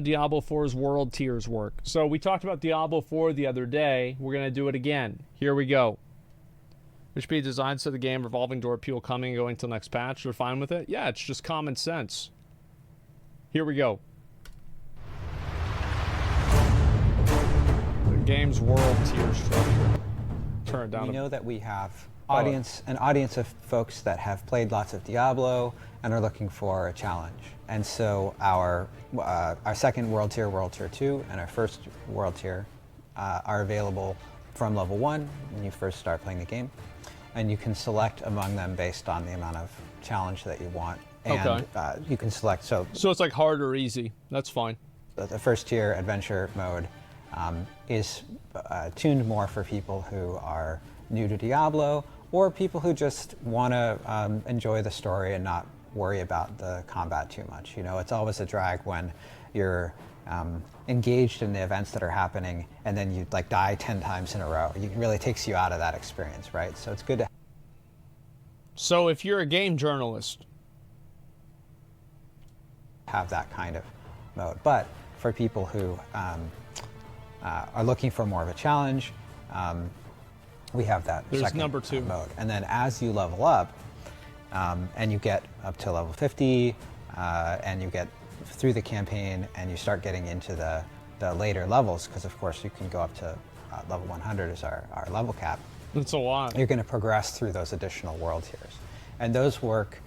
Diablo 4's world tiers work. So we talked about Diablo 4 the other day. We're going to do it again. Here we go. Which be designed so the game revolving door people coming and going till next patch. We're fine with it? Yeah, it's just common sense. Here we go. The game's world tier structure. Turn it down. We know that we have an audience of folks that have played lots of Diablo and are looking for a challenge. And so our second world tier 2, and our first world tier are available from level 1 when you first start playing the game. And you can select among them based on the amount of challenge that you want. And you can select, so it's like hard or easy. That's fine. The first tier adventure mode is tuned more for people who are new to Diablo, or people who just want to enjoy the story and not worry about the combat too much. You know, it's always a drag when you're engaged in the events that are happening and then you like die 10 times in a row. It really takes you out of that experience, right? So it's good to... So if you're a game journalist, have that kind of mode. But for people who are looking for more of a challenge, we have that second number 2 mode. And then as you level up, and you get up to level 50, and you get through the campaign, and you start getting into the later levels, because of course you can go up to level 100 is our level cap. That's a lot. You're going to progress through those additional world tiers. And those work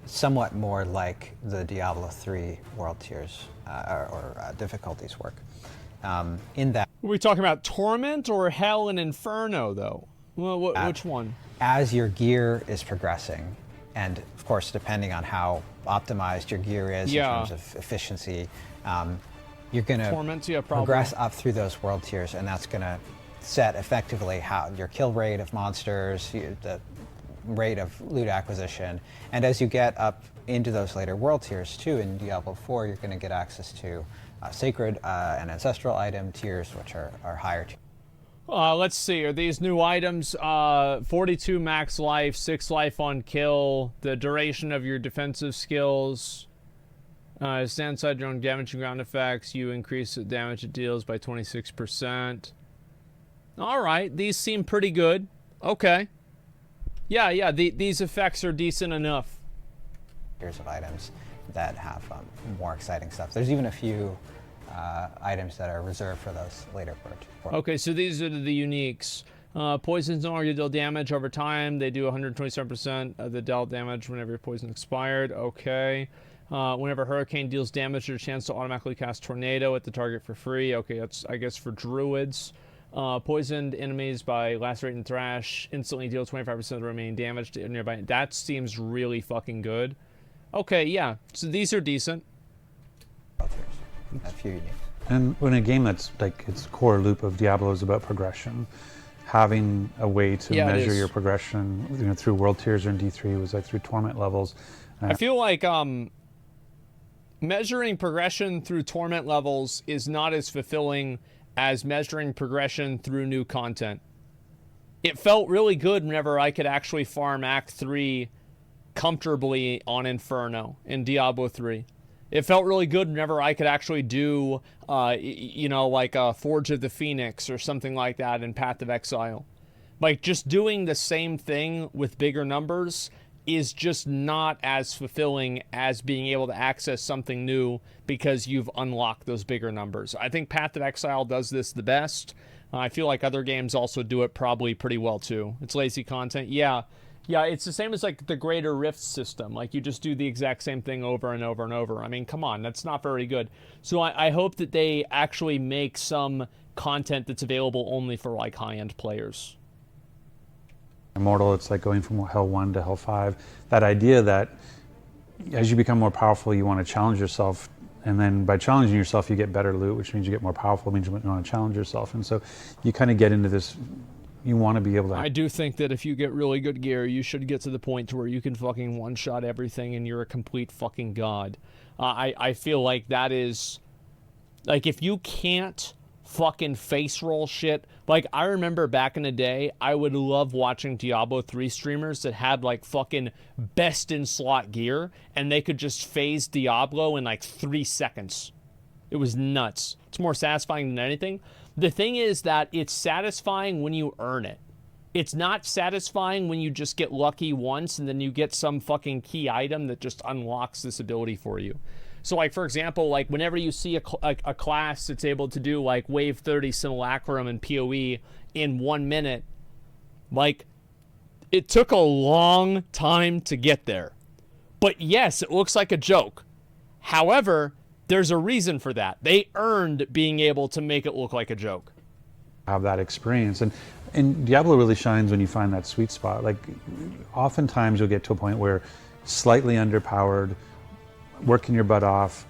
somewhat more like the Diablo 3 world tiers or difficulties work. In that, are we talking about Torment or Hell and Inferno, though? Well, which one? As your gear is progressing, and of course, depending on how optimized your gear is in terms of efficiency, you're going to progress up through those world tiers, and that's going to set effectively how your kill rate of monsters, the rate of loot acquisition, and as you get up into those later world tiers too, in Diablo 4, you're going to get access to sacred and ancestral item tiers, which are higher tiers. Let's see, are these new items 42 max life, 6 life on kill, the duration of your defensive skills, stand aside your own damage and ground effects, you increase the damage it deals by 26%. Alright, these seem pretty good. Okay. Yeah, these effects are decent enough. Tiers of items that have more exciting stuff. There's even a few items that are reserved for those later parts. Okay, so these are the uniques. Poisons no longer deal damage over time. They do 127% of the dealt damage whenever your poison expired. Okay. Whenever Hurricane deals damage, there's a chance to automatically cast Tornado at the target for free. Okay, that's, I guess, for druids. Poisoned enemies by Lacerate Thrash instantly deal 25% of the remaining damage to nearby. That seems really fucking good. Okay, yeah. So these are decent. A few unique. And when a game that's like its core loop of Diablo is about progression, having a way to measure your progression, you know, through world tiers or in D3 was like through torment levels. I feel like measuring progression through torment levels is not as fulfilling as measuring progression through new content. It felt really good whenever I could actually farm Act 3 comfortably on Inferno in Diablo 3. It felt really good whenever I could actually do, you know, like Forge of the Phoenix or something like that in Path of Exile. Like, just doing the same thing with bigger numbers is just not as fulfilling as being able to access something new because you've unlocked those bigger numbers. I think Path of Exile does this the best. I feel like other games also do it probably pretty well too. It's lazy content. Yeah, it's the same as like the Greater Rift system. Like, you just do the exact same thing over and over and over. I mean, come on, that's not very good. So I hope that they actually make some content that's available only for like high-end players. Immortal, it's like going from Hell 1 to Hell 5. That idea that as you become more powerful, you want to challenge yourself, and then by challenging yourself, you get better loot, which means you get more powerful, means you want to challenge yourself. And so you kind of get into this, you want to be able to... I do think that if you get really good gear, you should get to the point to where you can fucking one-shot everything and you're a complete fucking god. I feel like that is... Like, if you can't fucking face roll shit. Like, I remember back in the day, I would love watching Diablo 3 streamers that had like fucking best in slot gear, and they could just phase Diablo in like 3 seconds. It was nuts. It's more satisfying than anything. The thing is that it's satisfying when you earn it. It's not satisfying when you just get lucky once and then you get some fucking key item that just unlocks this ability for you. So, like, for example, like, whenever you see a class that's able to do, like, Wave 30 Simulacrum and PoE in 1 minute, like, it took a long time to get there. But, yes, it looks like a joke. However, there's a reason for that. They earned being able to make it look like a joke. Have that experience. And Diablo really shines when you find that sweet spot. Like, oftentimes you'll get to a point where slightly underpowered, working your butt off,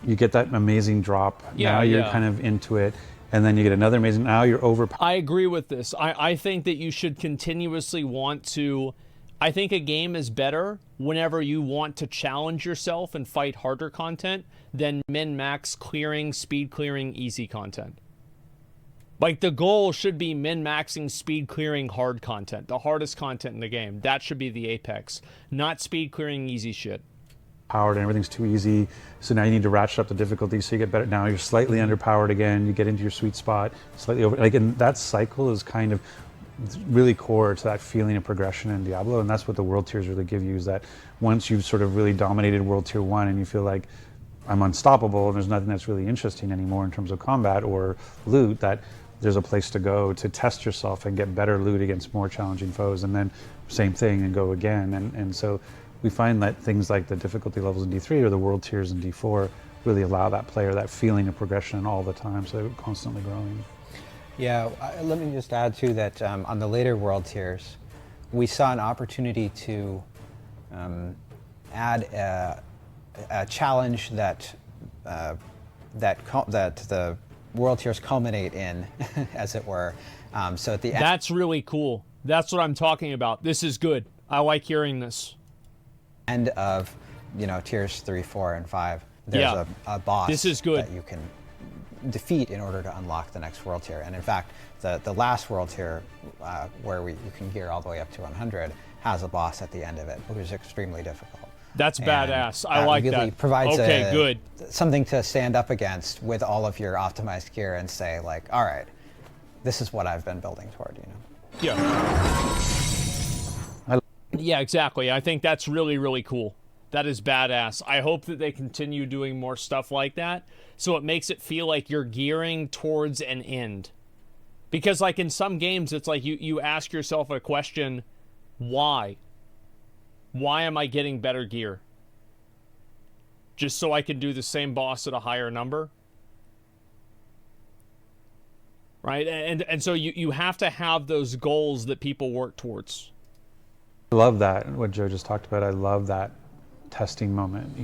you get that amazing drop. Now you're kind of into it, and then you get another amazing, now you're overpowered. I agree with this. I think that you should continuously want to, I think a game is better whenever you want to challenge yourself and fight harder content than min-max clearing, speed clearing, easy content. Like, the goal should be min-maxing, speed clearing, hard content. The hardest content in the game. That should be the apex. Not speed clearing, easy shit. Powered and everything's too easy, so now you need to ratchet up the difficulty so you get better. Now you're slightly underpowered again, you get into your sweet spot, slightly over, like, and that cycle is kind of really core to that feeling of progression in Diablo, and that's what the world tiers really give you, is that once you've sort of really dominated world tier 1 and you feel like I'm unstoppable and there's nothing that's really interesting anymore in terms of combat or loot, that there's a place to go to test yourself and get better loot against more challenging foes, and then same thing and go again. And so we find that things like the difficulty levels in D3 or the world tiers in D4 really allow that player that feeling of progression all the time, so they're constantly growing. Yeah, let me just add too that on the later world tiers, we saw an opportunity to add a challenge that the world tiers culminate in, as it were. So at the end, that's really cool. That's what I'm talking about. This is good. I like hearing this. End of, tiers 3, 4, and 5. There's a boss this is good. that you can defeat in order to unlock the next world tier. And in fact, the last world tier, where you can gear all the way up to 100, has a boss at the end of it, which is extremely difficult. That's badass. I like really that. Provides good. Something to stand up against with all of your optimized gear and say, like, all right, this is what I've been building toward, Yeah. Yeah, exactly. I think that's really, really cool. That is badass. I hope that they continue doing more stuff like that, so it makes it feel like you're gearing towards an end. Because, like, in some games, it's like you ask yourself a question, why? Why am I getting better gear? Just so I can do the same boss at a higher number? Right? And so you have to have those goals that people work towards. I love that, what Joe just talked about. I love that testing moment.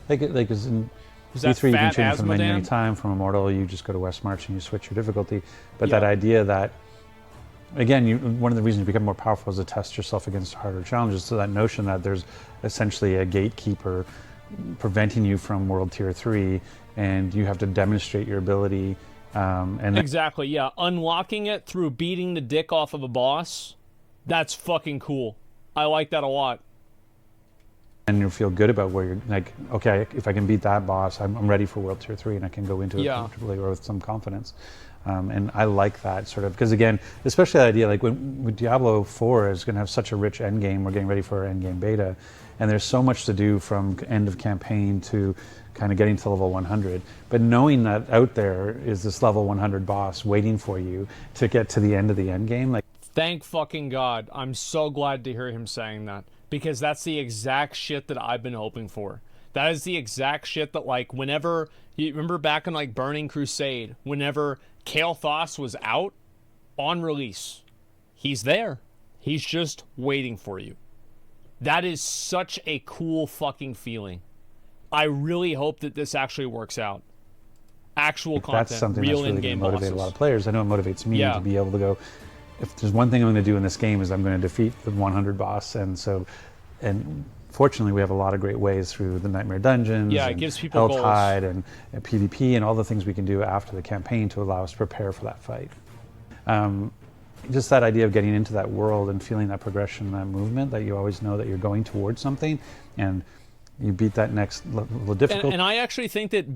Like is in D3 you can change from the menu anytime. From Immortal, you just go to West March and you switch your difficulty. But that idea that, again, one of the reasons you become more powerful is to test yourself against harder challenges. So that notion that there's essentially a gatekeeper preventing you from World Tier 3, and you have to demonstrate your ability. Exactly, yeah. Unlocking it through beating the dick off of a boss, that's fucking cool. I like that a lot. And you feel good about where you're, like, okay, if I can beat that boss, I'm ready for World Tier 3, and I can go into it comfortably or with some confidence. And I like that sort of, because again, especially the idea, like with Diablo 4 is going to have such a rich end game. We're getting ready for our end game beta, and there's so much to do from end of campaign to kind of getting to level 100. But knowing that out there is this level 100 boss waiting for you to get to the end of the end game, like. Thank fucking God. I'm so glad to hear him saying that, because that's the exact shit that I've been hoping for. That is the exact shit that, like, whenever, you remember back in, like, Burning Crusade, whenever Kael'thas was out on release, he's there. He's just waiting for you. That is such a cool fucking feeling. I really hope that this actually works out. Actual content, that's something real that's really in-game going to motivate bosses. a lot of players. I know it motivates me to be able to go, if there's one thing I'm going to do in this game is I'm going to defeat the 100 boss, and fortunately, we have a lot of great ways through the Nightmare Dungeons, it gives people goals. Helltide, and PvP, and all the things we can do after the campaign to allow us to prepare for that fight. Just that idea of getting into that world and feeling that progression, that movement, that you always know that you're going towards something, and you beat that next level of difficulty. And I actually think that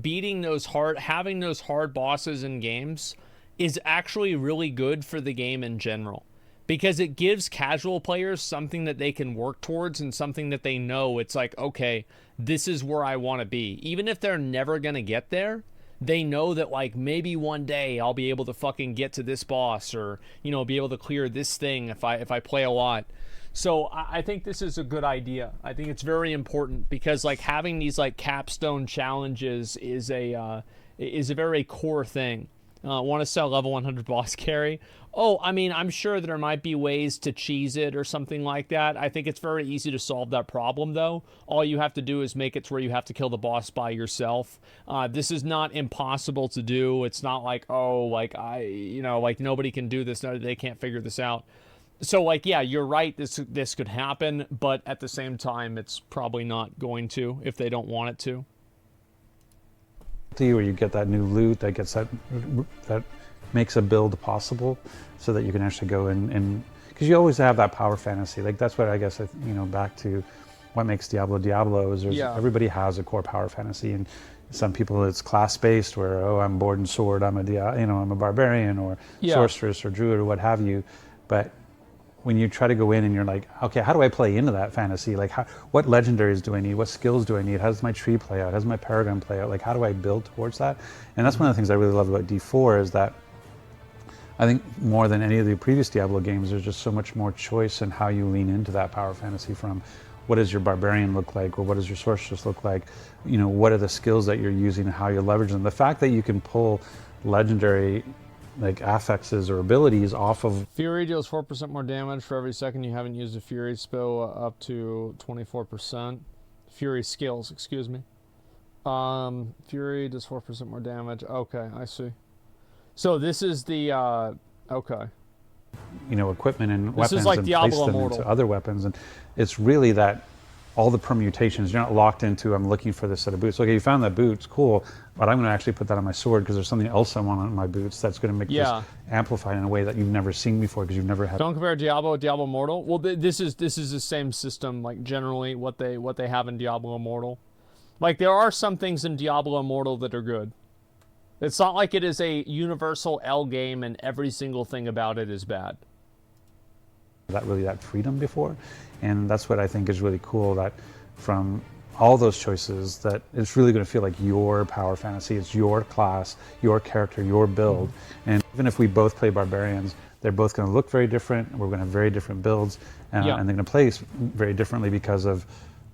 having those hard bosses in games is actually really good for the game in general, because it gives casual players something that they can work towards and something that they know it's like, okay, this is where I want to be. Even if they're never going to get there, they know that, like, maybe one day I'll be able to fucking get to this boss, or, you know, be able to clear this thing if I play a lot. So I think this is a good idea. I think it's very important, because, like, having these, like, capstone challenges is a very core thing. Want to sell level 100 boss carry? Oh, I mean, I'm sure there might be ways to cheese it or something like that. I think it's very easy to solve that problem, though. All you have to do is make it to where you have to kill the boss by yourself. This is not impossible to do. It's not like, oh, like, like, nobody can do this. No, they can't figure this out. So, like, yeah, you're right. This could happen, but at the same time, it's probably not going to if they don't want it to. Where you get that new loot that gets that makes a build possible, so that you can actually go in, and because you always have that power fantasy. Like, that's what I guess, back to what makes Diablo is everybody has a core power fantasy, and some people it's class based, where, oh, I'm board and sword, I'm a barbarian, or sorceress or druid, or what have you. But when you try to go in and you're like, okay, how do I play into that fantasy? Like, what legendaries do I need? What skills do I need? How does my tree play out? How does my paragon play out? Like, how do I build towards that? And that's one of the things I really love about D4 is that I think more than any of the previous Diablo games, there's just so much more choice in how you lean into that power fantasy, from what does your barbarian look like, or what does your sorceress look like? What are the skills that you're using and how you leverage them? The fact that you can pull legendary, like, affixes or abilities off of... Fury deals 4% more damage for every second you haven't used a Fury spell, up to 24%. Fury skills, excuse me. Fury does 4% more damage. Okay, I see. So this is the, okay. Equipment and this weapons, is like and Diablo place them Immortal. into other weapons. And it's really that all the permutations, you're not locked into, I'm looking for this set of boots. Okay, you found that boot, cool, but I'm going to actually put that on my sword because there's something else I want on my boots that's going to make this amplified in a way that you've never seen before, because you've never had. Don't compare Diablo with Diablo Immortal. Well, this is the same system, like, generally what they have in Diablo Immortal. Like, there are some things in Diablo Immortal that are good. It's not like it is a universal L game and every single thing about it is bad. That freedom before, and that's what I think is really cool, that from all those choices, that it's really going to feel like your power fantasy. It's your class, your character, your build. And even if we both play barbarians, they're both going to look very different. We're going to have very different builds, and they're going to play very differently because of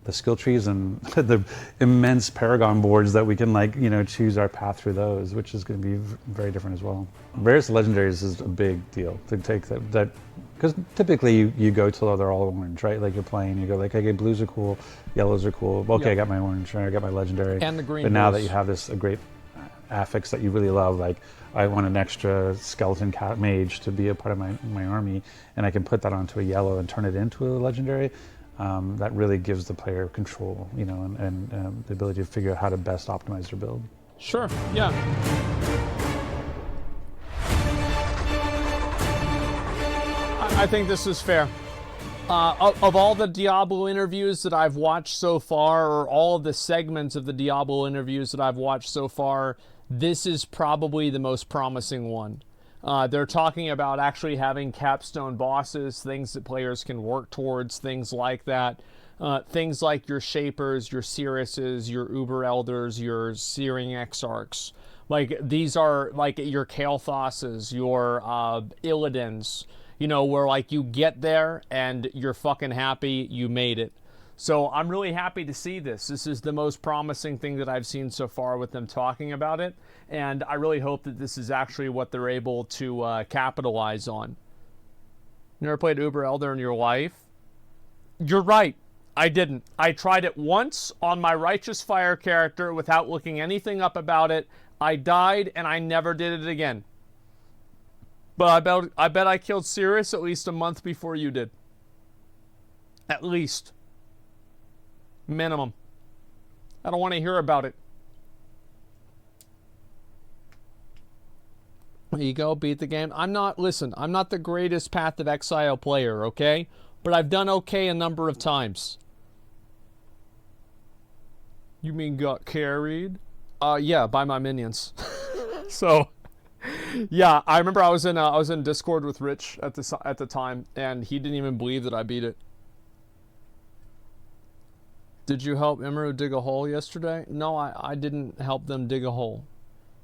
the skill trees and the immense paragon boards that we can, like, choose our path through those, which is going to be very different as well. Various legendaries is a big deal to take that because typically you go till they're all orange, right? Like, you're playing, you go like, okay, blues are cool, yellows are cool. Okay, I got my orange, I got my legendary, and the green. But now that you have a great affix that you really love, like, I want an extra skeleton cat mage to be a part of my army, and I can put that onto a yellow and turn it into a legendary. That really gives the player control, and the ability to figure out how to best optimize their build. Sure, yeah. I think this is fair. Of all the Diablo interviews that I've watched so far, or all of the segments of the Diablo interviews that I've watched so far, this is probably the most promising one. They're talking about actually having capstone bosses, things that players can work towards, things like that. Things like your Shapers, your Seeresses, your Uber Elders, your Searing Exarchs. Like, these are, like, your Kael'thasses, your Illidan's, where, like, you get there and you're fucking happy you made it. So I'm really happy to see this. This is the most promising thing that I've seen so far with them talking about it. And I really hope that this is actually what they're able to capitalize on. You never played Uber Elder in your life? You're right. I didn't. I tried it once on my Righteous Fire character without looking anything up about it. I died and I never did it again. But I bet I killed Sirius at least a month before you did. At least. Minimum. I don't want to hear about it. There you go, beat the game. Listen, I'm not the greatest Path of Exile player, okay? But I've done okay a number of times. You mean got carried? Yeah, by my minions. So, yeah, I remember I was in Discord with Rich at the time, and he didn't even believe that I beat it. Did you help Emeru dig a hole yesterday? No, I didn't help them dig a hole.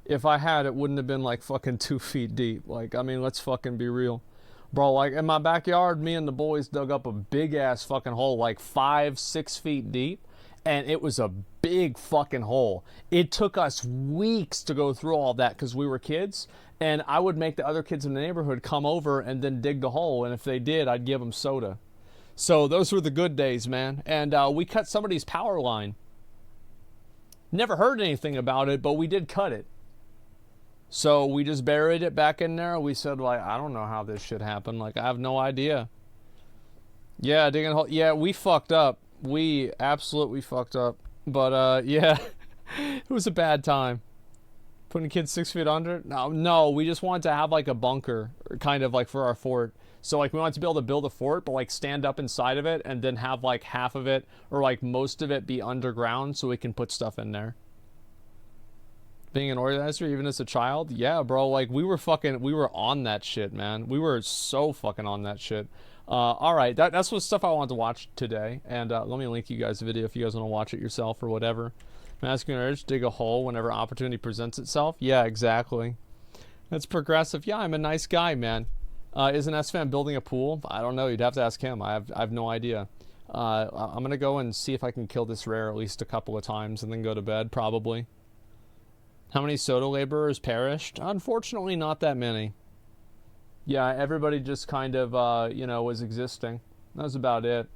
If I had, it wouldn't have been like fucking 2 feet deep. Like, I mean, let's fucking be real. Bro, like in my backyard, me and the boys dug up a big ass fucking hole, like 5-6 feet deep. And it was a big fucking hole. It took us weeks to go through all that because we were kids. And I would make the other kids in the neighborhood come over and then dig the hole. And if they did, I'd give them soda. So those were the good days, man. And we cut somebody's power line. Never heard anything about it, but we did cut it. So we just buried it back in there. We said, like, I don't know how this shit happened. Like, I have no idea. Yeah, digging a hole. Yeah, we fucked up. We absolutely fucked up. But, yeah, it was a bad time. Putting kids 6 feet under? No, we just wanted to have, like, a bunker, kind of, like, for our fort. So, like, we wanted to be able to build a fort, but, like, stand up inside of it and then have, like, half of it or, like, most of it be underground so we can put stuff in there. Being an organizer, even as a child? Yeah, bro, like, we were on that shit, man. We were so fucking on that shit. Alright, that's what stuff I wanted to watch today. And let me link you guys a video if you guys want to watch it yourself or whatever. Masculine urge, dig a hole whenever opportunity presents itself. Yeah, exactly. That's progressive. Yeah, I'm a nice guy, man. Is an S-Fan building a pool? I don't know. You'd have to ask him. I have no idea. I'm going to go and see if I can kill this rare at least a couple of times and then go to bed, probably. How many soda laborers perished? Unfortunately, not that many. Yeah, everybody just kind of, you know, was existing. That was about it.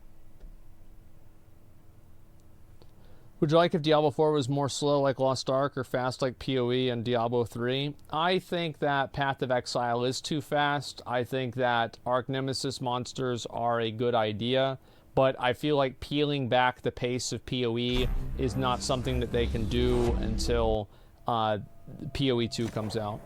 Would you like if Diablo 4 was more slow like Lost Ark or fast like PoE and Diablo 3? I think that Path of Exile is too fast. I think that Arch Nemesis monsters are a good idea. But I feel like peeling back the pace of PoE is not something that they can do until PoE 2 comes out.